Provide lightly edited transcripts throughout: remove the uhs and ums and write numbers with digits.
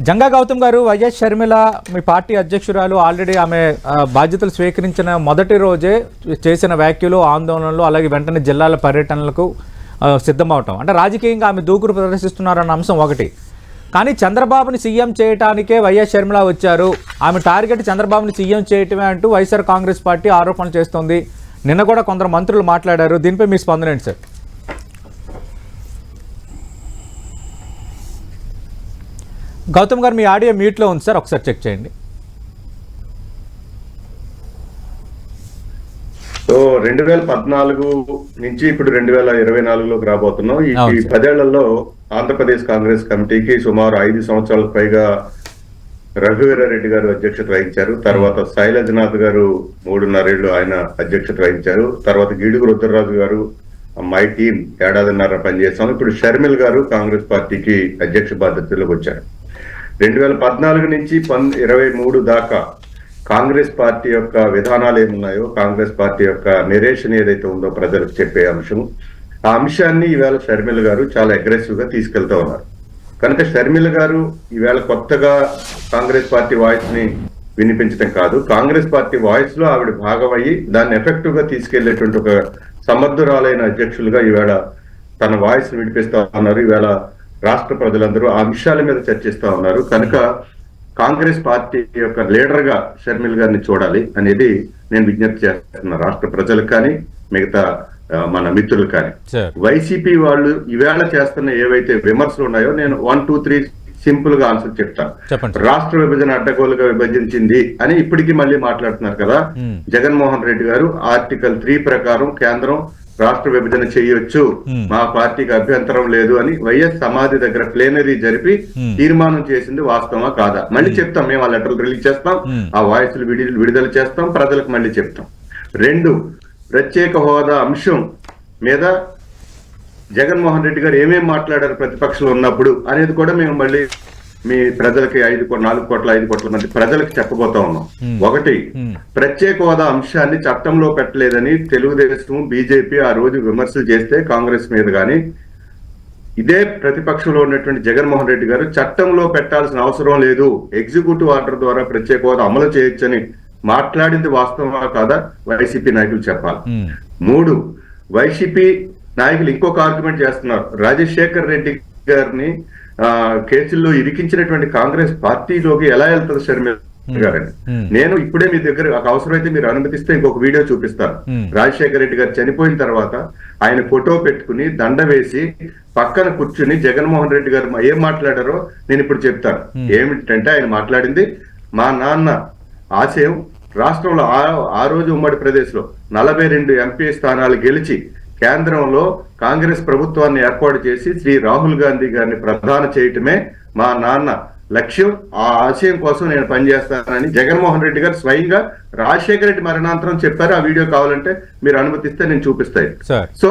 జంగా గౌతమ్ గారు, వైఎస్ షర్మిల మీ పార్టీ అధ్యక్షురాలు ఆల్రెడీ ఆమె బాధ్యతలు స్వీకరించిన మొదటి రోజే చేసిన వ్యాఖ్యలు, ఆందోళనలు, అలాగే వెంటనే జిల్లాల పర్యటనలకు సిద్ధమవటం అంటే రాజకీయంగా ఆమె దూకుడు ప్రదర్శిస్తున్నారన్న అంశం ఒకటి. కానీ చంద్రబాబుని సీఎం చేయడానికి వైఎస్ షర్మిల వచ్చారు, ఆమె టార్గెట్ చంద్రబాబుని సీఎం చేయటమే అంటూ వైఎస్ఆర్ కాంగ్రెస్ పార్టీ ఆరోపణలు చేస్తోంది. నిన్న కూడా కొందరు మంత్రులు మాట్లాడారు. దీనిపై మీ స్పందన ఏంటి సార్? గౌతమ్ గారు, మీ ఆడియో మ్యూట్లో ఉంది సార్, ఒకసారి చెక్ చేయండి. సో 2014 నుంచి ఇప్పుడు 2024లోకి రాబోతున్నాం. ఈ 10 ఏళ్లలో ఆంధ్రప్రదేశ్ కాంగ్రెస్ కమిటీకి సుమారు 5 సంవత్సరాలకు పైగా రఘువీరారెడ్డి గారు అధ్యక్షత వహించారు. తర్వాత శైలజనాథ్ గారు 3.5 ఏళ్లు ఆయన అధ్యక్షత వహించారు. తర్వాత గిడుగు రుద్రరాజు గారు, మై టీం ఏడాదిన్నర పనిచేస్తాం. ఇప్పుడు షర్మిల్ గారు కాంగ్రెస్ పార్టీకి అధ్యక్ష బాధ్యతలోకి వచ్చారు. 2014 నుంచి 2023 దాకా కాంగ్రెస్ పార్టీ యొక్క విధానాలు ఏమున్నాయో, కాంగ్రెస్ పార్టీ యొక్క నెరేషన్ ఏదైతే ఉందో ప్రజలకు చెప్పే అంశం, ఆ అంశాన్ని ఈవేళ షర్మిల గారు చాలా అగ్రెసివ్ గా తీసుకెళ్తా ఉన్నారు. కనుక షర్మిల గారు ఈవేళ కొత్తగా కాంగ్రెస్ పార్టీ వాయిస్ ని వినిపించడం కాదు, కాంగ్రెస్ పార్టీ వాయిస్ లో ఆవిడ భాగమయ్యి దాన్ని ఎఫెక్టివ్ గా తీసుకెళ్లేటువంటి ఒక సమర్థురాలైన అధ్యక్షులుగా ఈవేళ తన వాయిస్ వినిపిస్తా ఉన్నారు. ఈవేళ రాష్ట్ర ప్రజలందరూ ఆ అంశాల మీద చర్చిస్తా ఉన్నారు. కనుక కాంగ్రెస్ పార్టీ యొక్క లీడర్ గా షర్మిల్ గారిని చూడాలి అనేది నేను విజ్ఞప్తి చేస్తున్నా రాష్ట్ర ప్రజలకు కానీ మిగతా మన మిత్రులు కానీ. వైసీపీ వాళ్ళు ఈవేళ చేస్తున్న ఏవైతే విమర్శలు ఉన్నాయో నేను 1, 2, 3 సింపుల్ గా ఆన్సర్ చెప్తాను. రాష్ట్ర విభజన అడ్డగోలుగా విభజించింది అని ఇప్పటికీ మళ్ళీ మాట్లాడుతున్నారు కదా. జగన్మోహన్ రెడ్డి గారు ఆర్టికల్ 3 ప్రకారం కేంద్రం రాష్ట్ర విభజన చేయొచ్చు, మా పార్టీకి అభ్యంతరం లేదు అని వైఎస్ సమాధి దగ్గర ప్లేనరీ జరిపి తీర్మానం చేసింది వాస్తవమా కాదా మళ్ళీ చెప్తాం. మేము ఆ లెటర్లు రిలీజ్ చేస్తాం, ఆ వాయిస్లు విడుదల చేస్తాం, ప్రజలకు మళ్ళీ చెప్తాం. 2, ప్రత్యేక హోదా అంశం మీద జగన్మోహన్ రెడ్డి గారు ఏమేమి మాట్లాడారు ప్రతిపక్షంలో ఉన్నప్పుడు అనేది కూడా మేము మళ్ళీ మీ ప్రజలకి 4 కోట్ల 5 కోట్ల మంది ప్రజలకు చెప్పబోతా ఉన్నాం. 1, ప్రత్యేక హోదా అంశాన్ని చట్టంలో పెట్టలేదని తెలుగుదేశం, బీజేపీ ఆ రోజు విమర్శలు చేస్తే కాంగ్రెస్ మీద కానీ, ఇదే ప్రతిపక్షంలో ఉన్నటువంటి జగన్మోహన్ రెడ్డి గారు చట్టంలో పెట్టాల్సిన అవసరం లేదు, ఎగ్జిక్యూటివ్ ఆర్డర్ ద్వారా ప్రత్యేక హోదా అమలు చేయొచ్చని మాట్లాడింది వాస్తవమా కాదా వైసీపీ నాయకులు చెప్పాలి. 3, వైసీపీ నాయకులు ఇంకొక ఆర్గ్యుమెంట్ చేస్తున్నారు. రాజశేఖర్ రెడ్డి గారిని కేసుల్లో ఇరికించినటువంటి కాంగ్రెస్ పార్టీలోకి ఎలా వెళ్తుంది షర్మిల గారని నేను ఇప్పుడే మీ దగ్గర అవసరమైతే మీరు అనుమతిస్తే ఇంకొక వీడియో చూపిస్తాను. రాజశేఖర రెడ్డి గారు చనిపోయిన తర్వాత ఆయన ఫోటో పెట్టుకుని దండ వేసి పక్కన కూర్చుని జగన్మోహన్ రెడ్డి గారు ఏం మాట్లాడారో నేను ఇప్పుడు చెప్తాను. ఏమిటంటే ఆయన మాట్లాడింది, మా నాన్న ఆశయం రాష్ట్రంలో ఆ రోజు ఉమ్మడి ప్రదేశ్ లో 42 ఎంపీ స్థానాలు గెలిచి కేంద్రంలో కాంగ్రెస్ ప్రభుత్వాన్ని ఏర్పాటు చేసి శ్రీ రాహుల్ గాంధీ గారిని ప్రధాన చేయటమే మా నాన్న లక్ష్యం. ఆ ఆశయం కోసం నేను పనిచేస్తానని జగన్మోహన్ రెడ్డి గారు స్వయంగా రాజశేఖర రెడ్డి మరణాంతరం చెప్పారు. ఆ వీడియో కావాలంటే మీరు అనుమతిస్తే నేను చూపిస్తాను. సో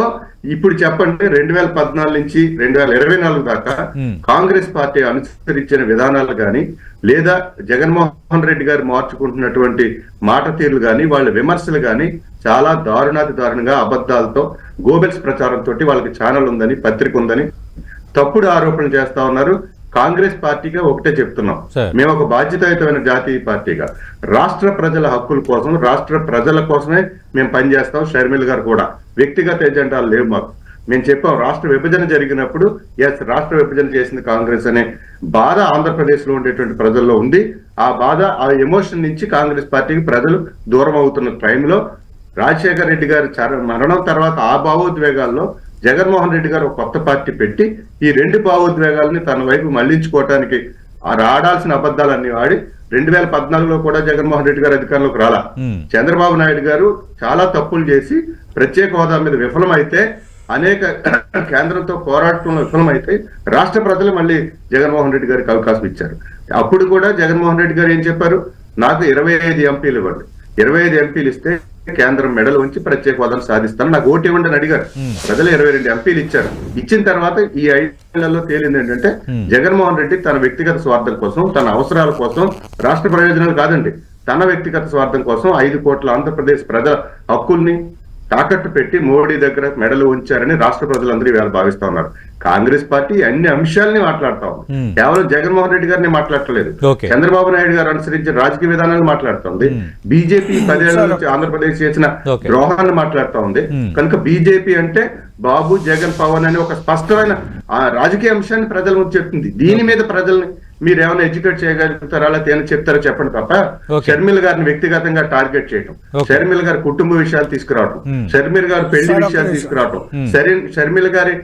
ఇప్పుడు చెప్పండి, 2014 నుంచి 2024 దాకా కాంగ్రెస్ పార్టీ అనుసరించిన విధానాలు కానీ, లేదా జగన్మోహన్ రెడ్డి గారు మార్చుకుంటున్నటువంటి మాట తీరులు కానీ, వాళ్ళ విమర్శలు కానీ చాలా దారుణంగా అబద్ధాలతో, గోబెల్స్ ప్రచారంతో వాళ్ళకి ఛానల్ ఉందని, పత్రిక ఉందని తప్పుడు ఆరోపణలు చేస్తా ఉన్నారు. కాంగ్రెస్ పార్టీగా ఒకటే చెప్తున్నాం, మేము ఒక బాధ్యతాయుతమైన జాతీయ పార్టీగా రాష్ట్ర ప్రజల హక్కుల కోసం, రాష్ట్ర ప్రజల కోసమే మేము పనిచేస్తాం. షర్మిల్ గారు కూడా వ్యక్తిగత ఎజెండాలు లేవు మాకు. మేము చెప్పాం, రాష్ట్ర విభజన జరిగినప్పుడు రాష్ట్ర విభజన చేసింది కాంగ్రెస్ అనే బాధ ఆంధ్రప్రదేశ్ లో ఉండేటువంటి ప్రజల్లో ఉంది. ఆ బాధ, ఆ ఎమోషన్ నుంచి కాంగ్రెస్ పార్టీకి ప్రజలు దూరం అవుతున్న టైంలో రాజశేఖర రెడ్డి గారి మరణం తర్వాత ఆ భావోద్వేగాల్లో జగన్మోహన్ రెడ్డి గారు ఒక కొత్త పార్టీ పెట్టి ఈ 2 భావోద్వేగాలని తన వైపు మళ్లించుకోవటానికి ఆడాల్సిన అబద్ధాలన్నీ వాడి 2014లో కూడా జగన్మోహన్ రెడ్డి గారు అధికారంలోకి రాలా. చంద్రబాబు నాయుడు గారు చాలా తప్పులు చేసి ప్రత్యేక హోదా మీద విఫలమైతే, అనేక కేంద్రంతో పోరాటంలో విఫలమైతే రాష్ట్ర ప్రజలు మళ్ళీ జగన్మోహన్ రెడ్డి గారికి అవకాశం ఇచ్చారు. అప్పుడు కూడా జగన్మోహన్ రెడ్డి గారు ఏం చెప్పారు, నాకు 25 ఎంపీలు ఇవ్వండి, 25 ఎంపీలు ఇస్తే కేంద్రం మెడలు ఉంచి ప్రత్యేక హోదాను సాధిస్తాను, నాకు ఓటు ఇవ్వండి అని అడిగారు. ప్రజలు 22 ఎంపీలు ఇచ్చారు. ఇచ్చిన తర్వాత ఈ 5 నెలల్లో తేలింది ఏంటంటే జగన్మోహన్ రెడ్డి తన వ్యక్తిగత స్వార్థం కోసం, తన అవసరాల కోసం, రాష్ట్ర ప్రయోజనాలు కాదండి, తన వ్యక్తిగత స్వార్థం కోసం 5 కోట్ల ఆంధ్రప్రదేశ్ ప్రజల హక్కుల్ని తాకట్టు పెట్టి మోడీ దగ్గర మెడలు ఉంచారని రాష్ట్ర ప్రజలందరూ ఇవాళ భావిస్తా ఉన్నారు. కాంగ్రెస్ పార్టీ అన్ని అంశాలని మాట్లాడుతా ఉంది, కేవలం జగన్మోహన్ రెడ్డి గారిని మాట్లాడలేదు, చంద్రబాబు నాయుడు గారు అనుసరించిన రాజకీయ విధానాన్ని మాట్లాడుతోంది, బీజేపీ 10 ఏళ్ల నుంచి ఆంధ్రప్రదేశ్ చేసిన ద్రోహాన్ని మాట్లాడుతా ఉంది. కనుక బీజేపీ అంటే బాబు, జగన్, పవన్ అనే ఒక స్పష్టమైన రాజకీయ అంశాన్ని ప్రజల ముందు చెప్తుంది. దీని మీద ప్రజల్ని మీరు ఏమైనా ఎడ్యుకేట్ చేయగలుగుతారా, లేకపోతే ఏమైనా చెప్తారో చెప్పండి తప్ప షర్మిల గారిని వ్యక్తిగతంగా టార్గెట్ చేయటం, షర్మిల గారి కుటుంబ విషయాలు తీసుకురావటం, షర్మిల గారి పెళ్లి విషయాలు తీసుకురావటం, షర్మిల గారి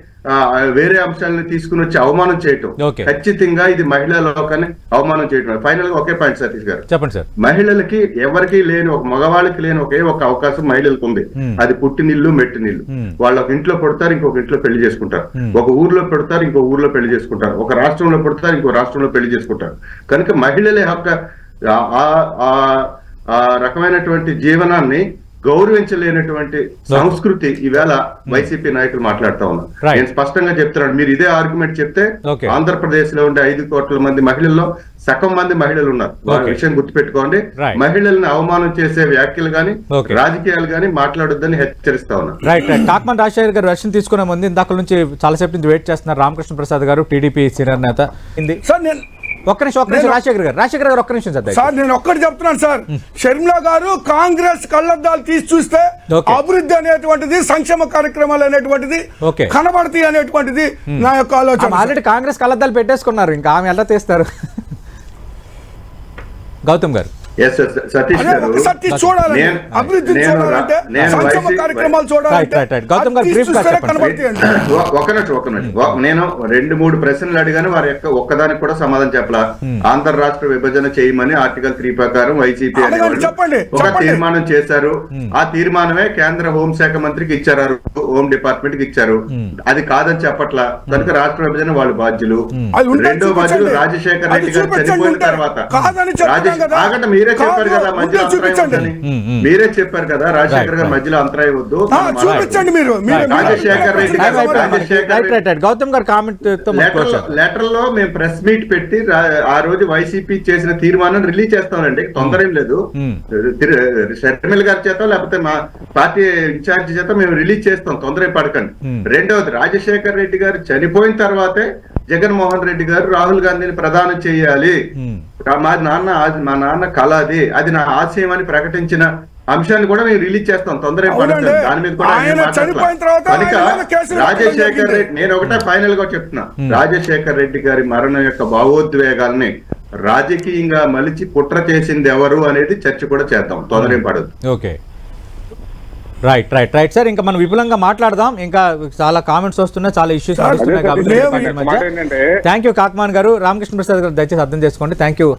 వేరే అంశాలను తీసుకుని వచ్చి అవమానం చేయటం, ఖచ్చితంగా ఇది మహిళా లోకాన్ని అవమానం చేయటం. ఫైనల్ గా ఒకే పాయింట్ సతీష్ గారు, చెప్పండి సార్. మహిళలకి ఎవరికి లేని, ఒక మగవాళ్ళకి లేని ఒకే ఒక అవకాశం మహిళలకు ఉంది, అది పుట్టినిల్లు మెట్టినిల్లు. వాళ్ళు ఒక ఇంట్లో పుడతారు, ఇంకొక ఇంట్లో పెళ్లి చేసుకుంటారు, ఒక ఊర్లో పెడతారు, ఇంకో ఊర్లో పెళ్లి చేసుకుంటారు, ఒక రాష్ట్రంలో పుడతారు, ఇంకో రాష్ట్రంలో పెళ్లి చేసుకుంటారు. కనుక మహిళల హక్క ఆ రకమైనటువంటి జీవనాన్ని గౌరవించలేనటువంటి సంస్కృతి ఈవేళ వైసీపీ నాయకులు మాట్లాడుతా ఉన్నారు. నేను స్పష్టంగా చెప్తున్నాను, మీరు ఇదే ఆర్గ్యుమెంట్ చెప్తే ఆంధ్రప్రదేశ్ లో ఉండే 5 కోట్ల మంది మహిళల్లో సగం మంది మహిళలు ఉన్నారు. వాళ్ళ విషయం గుర్తుపెట్టుకోండి. మహిళల్ని అవమానం చేసే వ్యాఖ్యలు గానీ రాజకీయాలు గానీ మాట్లాడొద్దని హెచ్చరిస్తా ఉన్నారు. Right right. కాకమాన్ రాజశేఖర్ గారు వర్షం తీసుకునే ముందు ఇందాక నుంచి చాలాసేపు నుంచి వెయిట్ చేస్తున్నారు రామకృష్ణ ప్రసాద్ గారు, టీడీపీ సీనియర్ నేత. ఒక్క నిమిషం రాజశేఖర్ గారు ఒక్క నిమిషం సార్. నేను ఒక్కటి చెప్తున్నాను సార్, షర్మిల గారు కాంగ్రెస్ కళ్ళద్దాలు తీసి చూస్తే అభివృద్ధి అనేటువంటిది, సంక్షేమ కార్యక్రమాలు అనేటువంటిది కనబడతాయి అనేటువంటిది నా యొక్క ఆలోచన. ఆల్రెడీ కాంగ్రెస్ కళ్ళద్దాలు పెట్టేసుకున్నారు, ఇంకా ఆమె ఎలా తీస్తారు? గౌతమ్ గారు, సతీష్ గారు, చూడాలి అభివృద్ధి చూడాలంటే, సంక్షేమ కార్యక్రమాలు చూడాలంటే నేను 2-3 ప్రశ్నలు అడిగాను, వారి యొక్క ఒక్కదానికి కూడా సమాధానం చెప్పలా. ఆంధ్ర రాష్ట్ర విభజన చేయమని ఆర్టికల్ 3 ప్రకారం వైసీపీ ఒక తీర్మానం చేశారు. ఆ తీర్మానమే కేంద్ర హోంశాఖ మంత్రికి ఇచ్చారు, హోం డిపార్ట్మెంట్ కి ఇచ్చారు. అది కాదని చెప్పట్లా. కనుక రాష్ట్ర విభజన వాళ్ళు బాధ్యులు. రెండో బాధ్యులు రాజశేఖర్ రెడ్డి గారు చనిపోయిన తర్వాత మీరే చెప్పారు కదా మధ్యలో అంతరాయం వద్దని, మీరే చెప్పారు కదా రాజశేఖర్ గారు మధ్యలో అంతరాయం వద్దు. చూపించండి మీరు. రాజశేఖర్ రెడ్డి గౌతమ్ గారు కామెంట్ లెటర్ లో మేము ప్రెస్ మీట్ పెట్టి ఆ రోజు వైసీపీ చేసిన తీర్మానం రిలీజ్ చేస్తామండి, తొందర ఏం లేదు. షర్మిల గారి చేత లేకపోతే మా పార్టీ ఇన్ఛార్జ్ చేత మేము రిలీజ్ చేస్తాం, తొందర పడకండి. రెండవది, రాజశేఖర్ రెడ్డి గారు చనిపోయిన తర్వాతే జగన్మోహన్ రెడ్డి గారు రాహుల్ గాంధీని ప్రధానం చేయాలి, మా నాన్న కళ అది నా ఆశయం అని ప్రకటించిన అంశాన్ని కూడా మేము రిలీజ్ చేస్తాం, తొందర దాని మీద కూడా రాజశేఖర్ రెడ్డి, నేను ఒకటే ఫైనల్ గా చెప్తున్నా, రాజశేఖర్ రెడ్డి గారి మరణం యొక్క భావోద్వేగాల్ని రాజకీయంగా మలిచి కుట్ర చేసింది ఎవరు అనేది చర్చ కూడా చేద్దాం, తొందర ఏం పడదు. Okay, right right right sir. ఇంకా మనం విపులంగా మాట్లాడదాం, ఇంకా చాలా కామెంట్స్ వస్తున్నాయి, చాలా ఇష్యూస్ నడుస్తున్నాయి కాబట్టి. థ్యాంక్ యూ కాకమాన్ గారు. రామకృష్ణ ప్రసాద్ గారు దయచేసి అర్థం చేసుకోండి. Thank you.